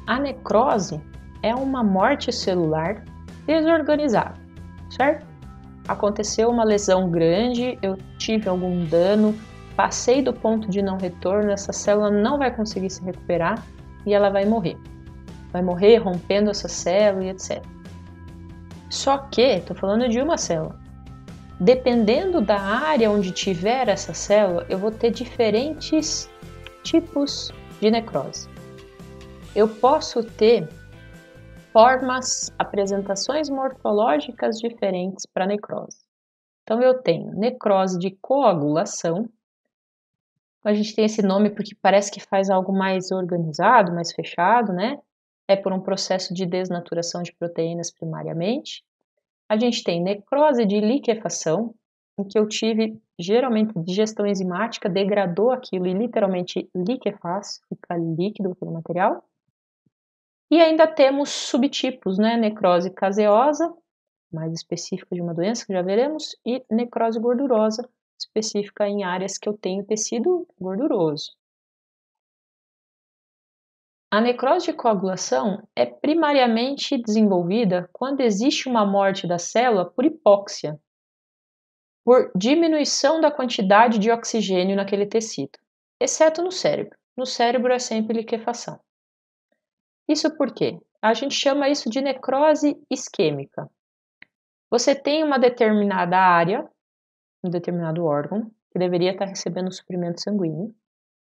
A necrose é uma morte celular desorganizada, certo? Aconteceu uma lesão grande, eu tive algum dano, passei do ponto de não retorno, essa célula não vai conseguir se recuperar e ela vai morrer. Vai morrer rompendo essa célula e etc. Só que, estou falando de uma célula. Dependendo da área onde tiver essa célula, eu vou ter diferentes tipos de necrose. Eu posso ter formas, apresentações morfológicas diferentes para necrose. Então, eu tenho necrose de coagulação. A gente tem esse nome porque parece que faz algo mais organizado, mais fechado, né? É por um processo de desnaturação de proteínas primariamente. A gente tem necrose de liquefação, em que eu tive, geralmente, digestão enzimática, degradou aquilo e literalmente liquefaz, fica líquido aquele material. E ainda temos subtipos, né? Necrose caseosa, mais específica de uma doença que já veremos, e necrose gordurosa, específica em áreas que eu tenho tecido gorduroso. A necrose de coagulação é primariamente desenvolvida quando existe uma morte da célula por hipóxia, por diminuição da quantidade de oxigênio naquele tecido, exceto no cérebro. No cérebro é sempre liquefação. Isso por quê? A gente chama isso de necrose isquêmica. Você tem uma determinada área, um determinado órgão, que deveria estar recebendo suprimento sanguíneo,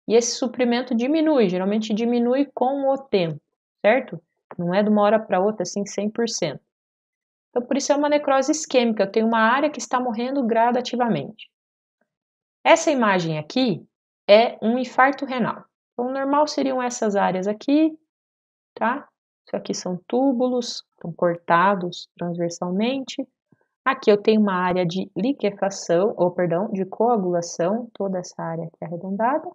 e esse suprimento diminui, geralmente diminui com o tempo, certo? Não é de uma hora para outra, assim, 100%. Então, por isso é uma necrose isquêmica, eu tenho uma área que está morrendo gradativamente. Essa imagem aqui é um infarto renal. Então, o normal seriam essas áreas aqui, tá? Isso aqui são túbulos, estão cortados transversalmente. Aqui eu tenho uma área de liquefação, ou perdão, de coagulação, toda essa área aqui arredondada,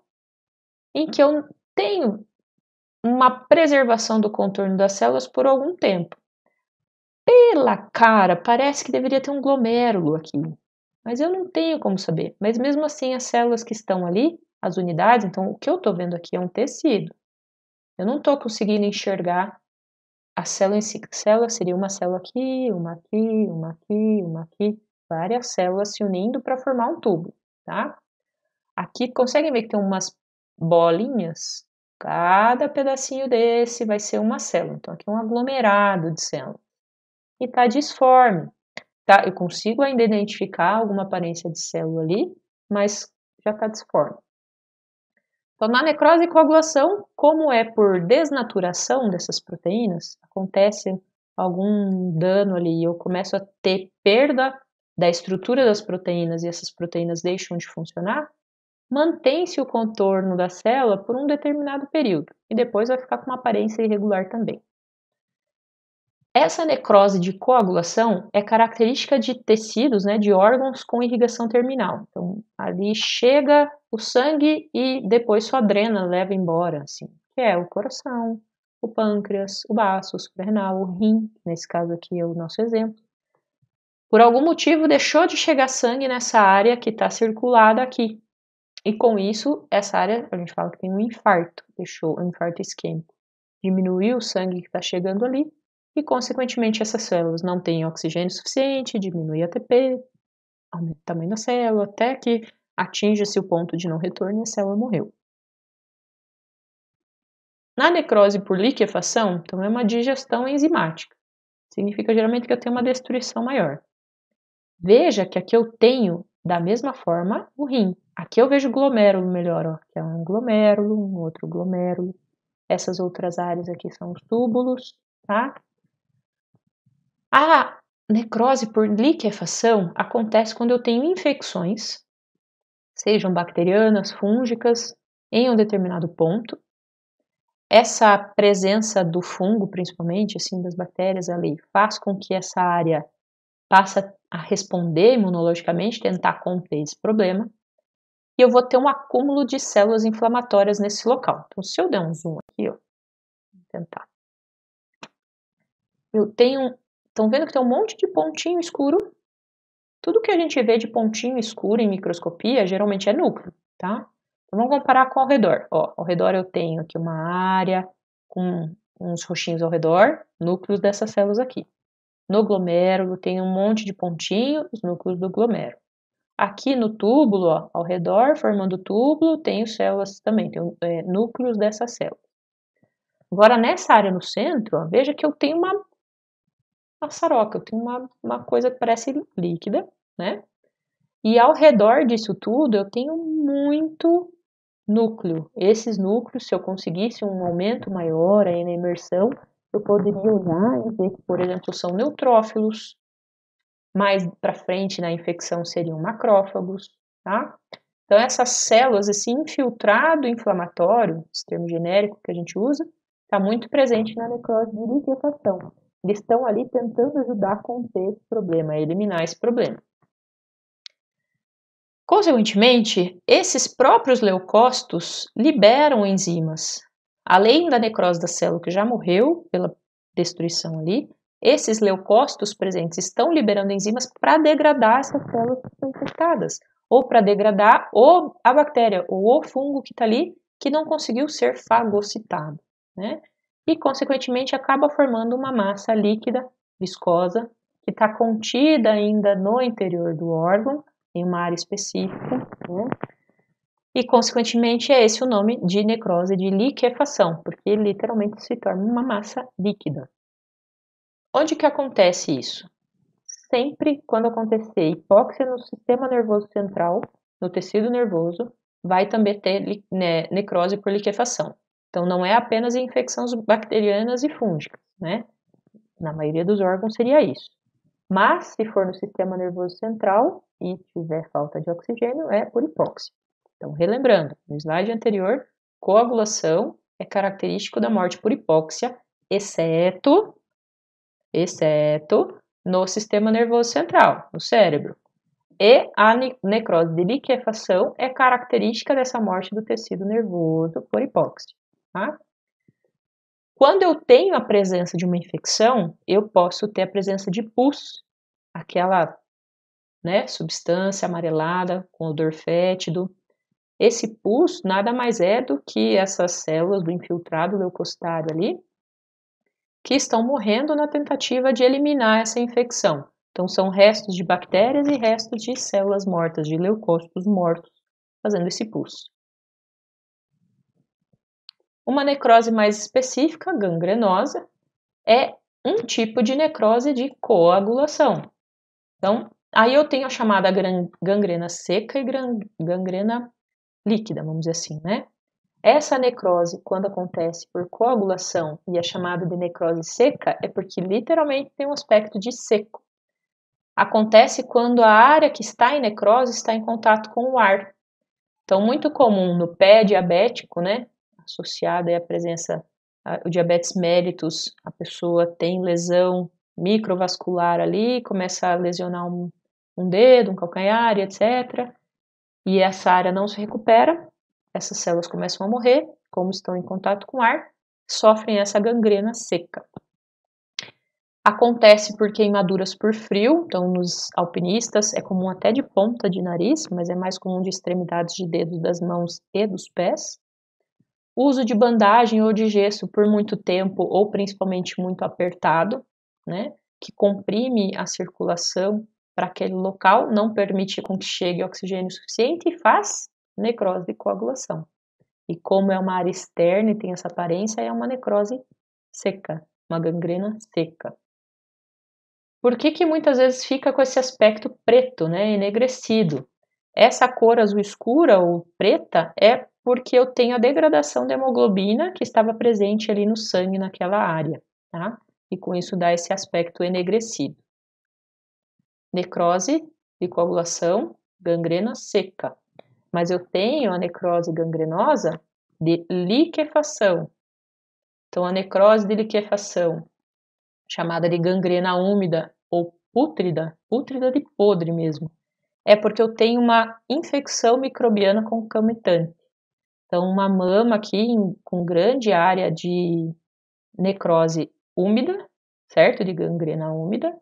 em que eu tenho uma preservação do contorno das células por algum tempo. Pela cara, parece que deveria ter um glomérulo aqui, mas eu não tenho como saber. Mas mesmo assim, as células que estão ali, as unidades, então o que eu estou vendo aqui é um tecido. Eu não estou conseguindo enxergar a célula em si. Célula seria uma célula aqui, uma aqui, uma aqui, uma aqui, várias células se unindo para formar um tubo, tá? Aqui, conseguem ver que tem umas bolinhas? Cada pedacinho desse vai ser uma célula. Então, aqui é um aglomerado de células. E está disforme, tá? Eu consigo ainda identificar alguma aparência de célula ali, mas já está disforme. Então, na necrose e coagulação, como é por desnaturação dessas proteínas, acontece algum dano ali, eu começo a ter perda da estrutura das proteínas e essas proteínas deixam de funcionar, mantém-se o contorno da célula por um determinado período e depois vai ficar com uma aparência irregular também. Essa necrose de coagulação é característica de tecidos, né, de órgãos com irrigação terminal. Então, ali chega o sangue e depois só drena, leva embora, assim, que é o coração, o pâncreas, o baço, o suprarrenal, o rim, nesse caso aqui é o nosso exemplo. Por algum motivo deixou de chegar sangue nessa área que está circulada aqui. E com isso, essa área, a gente fala que tem um infarto, deixou um infarto isquêmico. Diminuiu o sangue que está chegando ali e, consequentemente, essas células não têm oxigênio suficiente, diminui a ATP, aumenta o tamanho da célula, até que atinja-se o ponto de não retorno e a célula morreu. Na necrose por liquefação, então é uma digestão enzimática. Significa geralmente que eu tenho uma destruição maior. Veja que aqui eu tenho, da mesma forma, o rim. Aqui eu vejo glomérulo melhor, ó. Aqui é um glomérulo, um outro glomérulo. Essas outras áreas aqui são os túbulos, tá? A necrose por liquefação acontece quando eu tenho infecções, sejam bacterianas, fúngicas, em um determinado ponto. Essa presença do fungo, principalmente, assim, das bactérias ali, faz com que essa área passe a responder imunologicamente, tentar conter esse problema, e eu vou ter um acúmulo de células inflamatórias nesse local. Então, se eu der um zoom aqui, ó, vou tentar. Eu tenho, estão vendo que tem um monte de pontinho escuro? Tudo que a gente vê de pontinho escuro em microscopia, geralmente é núcleo, tá? Então, vamos comparar com ao redor. Ó, ao redor eu tenho aqui uma área com uns roxinhos ao redor, núcleos dessas células aqui. No glomérulo tem um monte de pontinho, os núcleos do glomérulo. Aqui no túbulo, ó, ao redor, formando o túbulo, tem células também, tem núcleos dessas células. Agora, nessa área no centro, ó, veja que eu tenho uma maçaroca, eu tenho uma coisa que parece líquida, né? E ao redor disso tudo, eu tenho muito núcleo. Esses núcleos, se eu conseguisse um aumento maior aí na imersão, eu poderia olhar e ver que, por exemplo, são neutrófilos. Mais para frente na infecção seriam macrófagos, tá? Então essas células, esse infiltrado inflamatório, esse termo genérico que a gente usa, está muito presente na necrose de liquefação. Eles estão ali tentando ajudar a conter esse problema, a eliminar esse problema. Consequentemente, esses próprios leucócitos liberam enzimas. Além da necrose da célula que já morreu pela destruição ali, esses leucócitos presentes estão liberando enzimas para degradar essas células que estão infectadas, ou para degradar a bactéria ou o fungo que está ali, que não conseguiu ser fagocitado, né? E, consequentemente, acaba formando uma massa líquida, viscosa, que está contida ainda no interior do órgão, em uma área específica, né? E, consequentemente, é esse o nome de necrose de liquefação, porque literalmente se torna uma massa líquida. Onde que acontece isso? Sempre quando acontecer hipóxia no sistema nervoso central, no tecido nervoso, vai também ter necrose por liquefação. Então, não é apenas em infecções bacterianas e fúngicas, né? Na maioria dos órgãos seria isso. Mas, se for no sistema nervoso central e tiver falta de oxigênio, é por hipóxia. Então, relembrando, no slide anterior, coagulação é característico da morte por hipóxia, exceto no sistema nervoso central, no cérebro. E a necrose de liquefação é característica dessa morte do tecido nervoso por hipóxia. Tá? Quando eu tenho a presença de uma infecção, eu posso ter a presença de pus, aquela, né, substância amarelada com odor fétido. Esse pus nada mais é do que essas células do infiltrado leucocitário ali, que estão morrendo na tentativa de eliminar essa infecção. Então, são restos de bactérias e restos de células mortas, de leucócitos mortos, fazendo esse pus. Uma necrose mais específica, gangrenosa, é um tipo de necrose de coagulação. Então, aí eu tenho a chamada gangrena seca e gangrena líquida, vamos dizer assim, né? Essa necrose, quando acontece por coagulação e é chamada de necrose seca, é porque literalmente tem um aspecto de seco. Acontece quando a área que está em necrose está em contato com o ar. Então, muito comum no pé diabético, né? Associada à presença do diabetes mellitus, a pessoa tem lesão microvascular ali, começa a lesionar um dedo, um calcanhar, etc. E essa área não se recupera, essas células começam a morrer, como estão em contato com o ar, sofrem essa gangrena seca. Acontece por queimaduras por frio, então nos alpinistas é comum até de ponta de nariz, mas é mais comum de extremidades de dedos das mãos e dos pés. Uso de bandagem ou de gesso por muito tempo ou principalmente muito apertado, né, que comprime a circulação para aquele local, não permite com que chegue oxigênio suficiente e faz necrose de coagulação. E como é uma área externa e tem essa aparência, é uma necrose seca, uma gangrena seca. Por que muitas vezes fica com esse aspecto preto, né, enegrecido? Essa cor azul escura ou preta é porque eu tenho a degradação da hemoglobina que estava presente ali no sangue naquela área, tá? E com isso dá esse aspecto enegrecido. Necrose de coagulação, gangrena seca. Mas eu tenho a necrose gangrenosa de liquefação. Então, a necrose de liquefação, chamada de gangrena úmida ou pútrida de podre mesmo, é porque eu tenho uma infecção microbiana concomitante. Então, uma mama aqui com grande área de necrose úmida, certo? De gangrena úmida.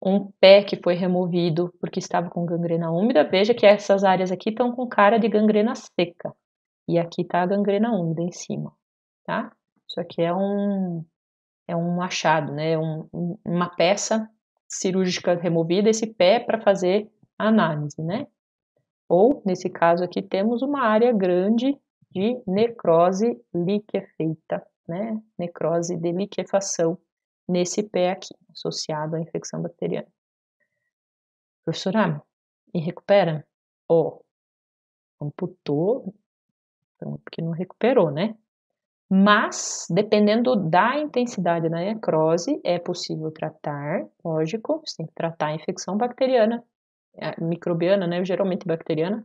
Um pé que foi removido porque estava com gangrena úmida. Veja que essas áreas aqui estão com cara de gangrena seca. E aqui está a gangrena úmida em cima, tá? Isso aqui é um achado, né? Uma peça cirúrgica removida, esse pé para fazer a análise, né? Ou, nesse caso aqui, temos uma área grande de necrose liquefeita, né? Necrose de liquefação nesse pé aqui, associado à infecção bacteriana. Professora, e recupera? Amputou, então, porque não recuperou, né? Mas, dependendo da intensidade da necrose, é possível tratar, lógico, você tem que tratar a infecção bacteriana, microbiana, né, geralmente bacteriana,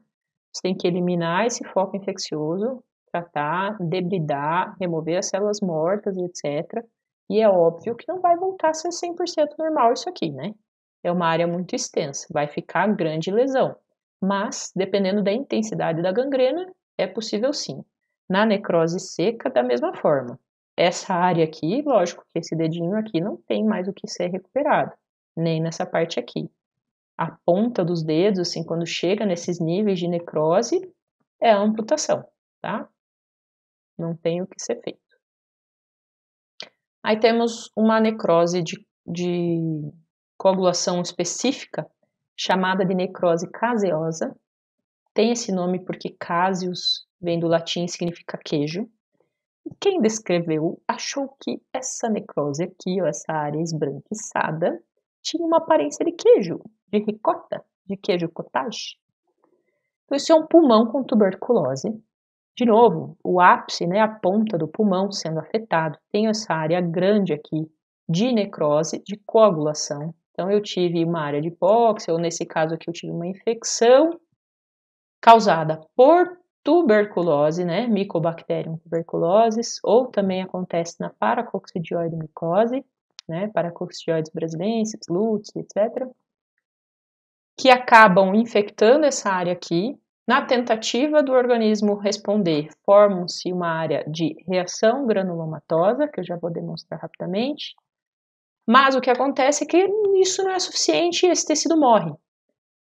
você tem que eliminar esse foco infeccioso, tratar, debridar, remover as células mortas, etc. E é óbvio que não vai voltar a ser 100% normal isso aqui, né? É uma área muito extensa, vai ficar grande lesão. Mas, dependendo da intensidade da gangrena, é possível sim. Na necrose seca, da mesma forma. Essa área aqui, lógico que esse dedinho aqui não tem mais o que ser recuperado, nem nessa parte aqui. A ponta dos dedos, assim, quando chega nesses níveis de necrose, é a amputação, tá? Não tem o que ser feito. Aí temos uma necrose de coagulação específica, chamada de necrose caseosa. Tem esse nome porque caseus vem do latim e significa queijo. E quem descreveu achou que essa necrose aqui, ou essa área esbranquiçada, tinha uma aparência de queijo, de ricota, de queijo cottage. Então, isso é um pulmão com tuberculose. De novo, o ápice, né, a ponta do pulmão sendo afetado. Tenho essa área grande aqui de necrose, de coagulação. Então, eu tive uma área de hipóxia, ou nesse caso aqui eu tive uma infecção causada por tuberculose, né, Mycobacterium tuberculosis, ou também acontece na Paracoccidioide micose, né, Paracoccidioides brasilensis, luteis, etc., que acabam infectando essa área aqui. Na tentativa do organismo responder, formam-se uma área de reação granulomatosa, que eu já vou demonstrar rapidamente. Mas o que acontece é que isso não é suficiente e esse tecido morre.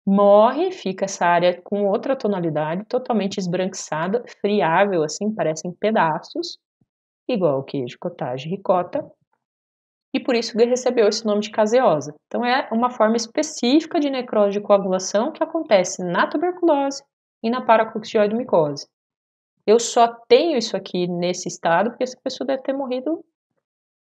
Morre, fica essa área com outra tonalidade, totalmente esbranquiçada, friável, assim, parecem pedaços, igual o queijo cottage ricota, e por isso ele recebeu esse nome de caseosa. Então é uma forma específica de necrose de coagulação que acontece na tuberculose e na Paracoccidioide micose. Eu só tenho isso aqui nesse estado porque essa pessoa deve ter morrido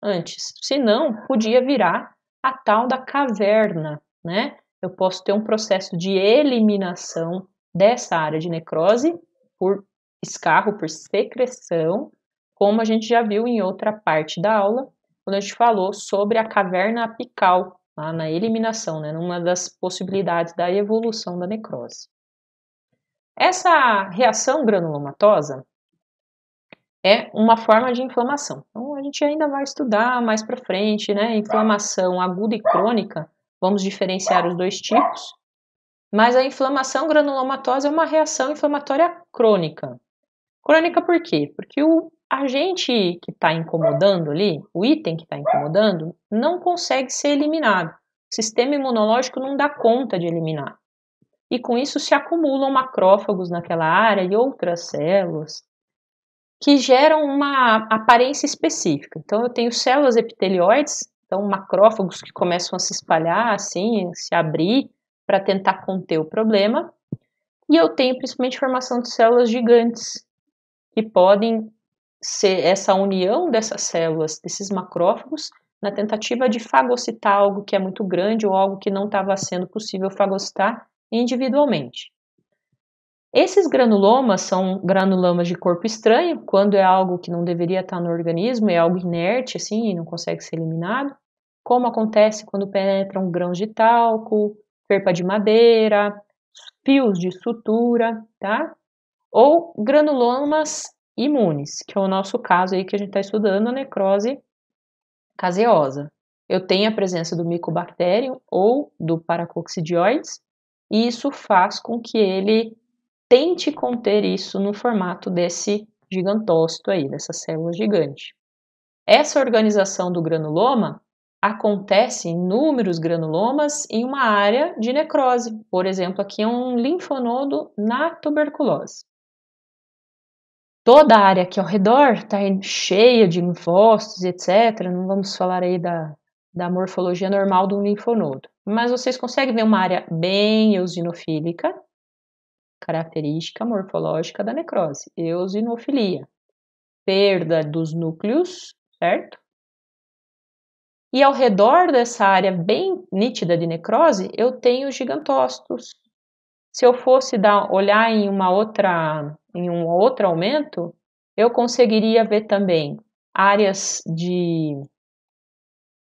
antes. Se não, podia virar a tal da caverna, né? Eu posso ter um processo de eliminação dessa área de necrose por escarro, por secreção, como a gente já viu em outra parte da aula, quando a gente falou sobre a caverna apical, lá na eliminação, né? Numa das possibilidades da evolução da necrose. Essa reação granulomatosa é uma forma de inflamação. Então, a gente ainda vai estudar mais para frente, né? Inflamação aguda e crônica, vamos diferenciar os dois tipos. Mas a inflamação granulomatosa é uma reação inflamatória crônica. Crônica por quê? Porque o agente que está incomodando ali, o item que está incomodando, não consegue ser eliminado. O sistema imunológico não dá conta de eliminar. E com isso se acumulam macrófagos naquela área e outras células que geram uma aparência específica. Então, eu tenho células epitelioides, então macrófagos que começam a se espalhar, assim, se abrir para tentar conter o problema. E eu tenho principalmente formação de células gigantes, que podem ser essa união dessas células, desses macrófagos, na tentativa de fagocitar algo que é muito grande ou algo que não estava sendo possível fagocitar individualmente. Esses granulomas são granulomas de corpo estranho, quando é algo que não deveria estar no organismo, é algo inerte, assim, e não consegue ser eliminado, como acontece quando penetram grãos de talco, felpa de madeira, fios de sutura, tá? Ou granulomas imunes, que é o nosso caso aí que a gente está estudando, a necrose caseosa. Eu tenho a presença do Mycobacterium ou do Paracoccidioides, e isso faz com que ele tente conter isso no formato desse gigantócito aí, dessa célula gigante. Essa organização do granuloma acontece em inúmeros granulomas em uma área de necrose. Por exemplo, aqui é um linfonodo na tuberculose. Toda a área aqui ao redor está cheia de linfócitos, etc. Não vamos falar aí da morfologia normal de um linfonodo. Mas vocês conseguem ver uma área bem eosinofílica, característica morfológica da necrose, eosinofilia. Perda dos núcleos, certo? E ao redor dessa área bem nítida de necrose, eu tenho gigantócitos. Se eu fosse olhar em um outro aumento, eu conseguiria ver também áreas de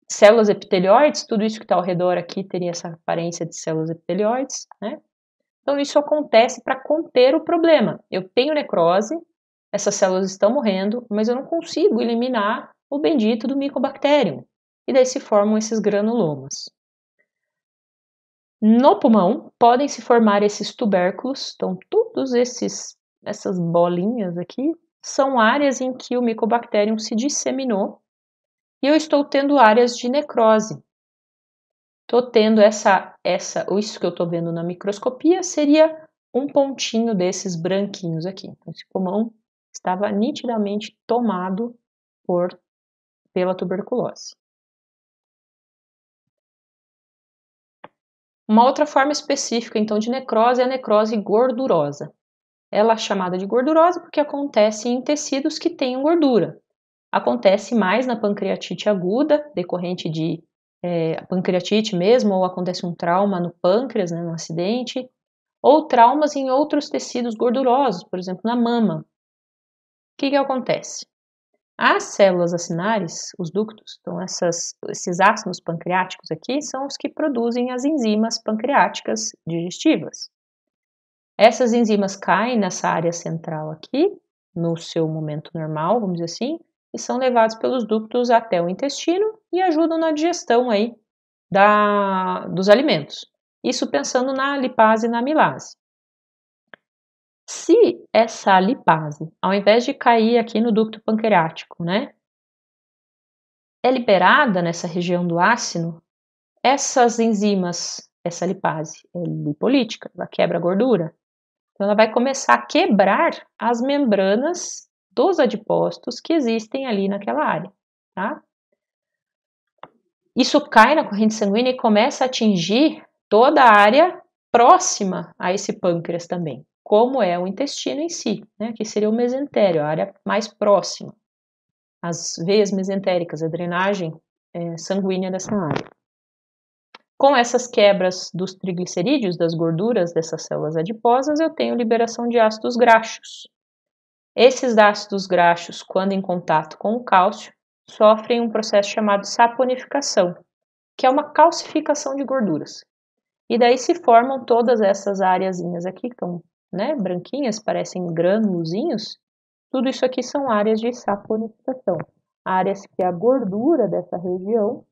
células epitelioides, tudo isso que está ao redor aqui teria essa aparência de células epitelioides, né? Então isso acontece para conter o problema. Eu tenho necrose, essas células estão morrendo, mas eu não consigo eliminar o bendito do Mycobacterium. E daí se formam esses granulomas. No pulmão podem se formar esses tubérculos, então todos essas bolinhas aqui são áreas em que o Mycobacterium se disseminou e eu estou tendo áreas de necrose. Estou tendo isso que eu estou vendo na microscopia seria um pontinho desses branquinhos aqui. Então, esse pulmão estava nitidamente tomado pela tuberculose. Uma outra forma específica, então, de necrose é a necrose gordurosa. Ela é chamada de gordurosa porque acontece em tecidos que têm gordura. Acontece mais na pancreatite aguda, decorrente de pancreatite mesmo, ou acontece um trauma no pâncreas, né, no acidente, ou traumas em outros tecidos gordurosos, por exemplo, na mama. O que acontece? As células acinares, os ductos, então esses ácidos pancreáticos aqui, são os que produzem as enzimas pancreáticas digestivas. Essas enzimas caem nessa área central aqui, no seu momento normal, vamos dizer assim, e são levados pelos ductos até o intestino e ajudam na digestão aí dos alimentos. Isso pensando na lipase e na amilase. Se essa lipase, ao invés de cair aqui no ducto pancreático, né, é liberada nessa região do ácino, essas enzimas, essa lipase é lipolítica, ela quebra a gordura. Então, ela vai começar a quebrar as membranas dos adipócitos que existem ali naquela área, tá? Isso cai na corrente sanguínea e começa a atingir toda a área próxima a esse pâncreas também, como é o intestino em si, né? Que seria o mesentério, a área mais próxima. As veias mesentéricas, a drenagem sanguínea dessa área. Com essas quebras dos triglicerídeos, das gorduras dessas células adiposas, eu tenho liberação de ácidos graxos. Esses ácidos graxos, quando em contato com o cálcio, sofrem um processo chamado saponificação, que é uma calcificação de gorduras. E daí se formam todas essas areazinhas aqui, que estão, né, branquinhas, parecem granulozinhos. Tudo isso aqui são áreas de saponificação, áreas que a gordura dessa região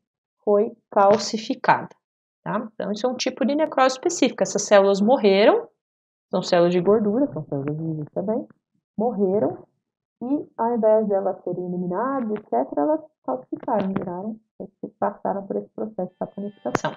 foi calcificada. Tá? Então, isso é um tipo de necrose específica. Essas células morreram, são células de gordura, são células vivas também, morreram e ao invés de elas serem eliminadas, etc., elas calcificaram, passaram por esse processo de saponificação.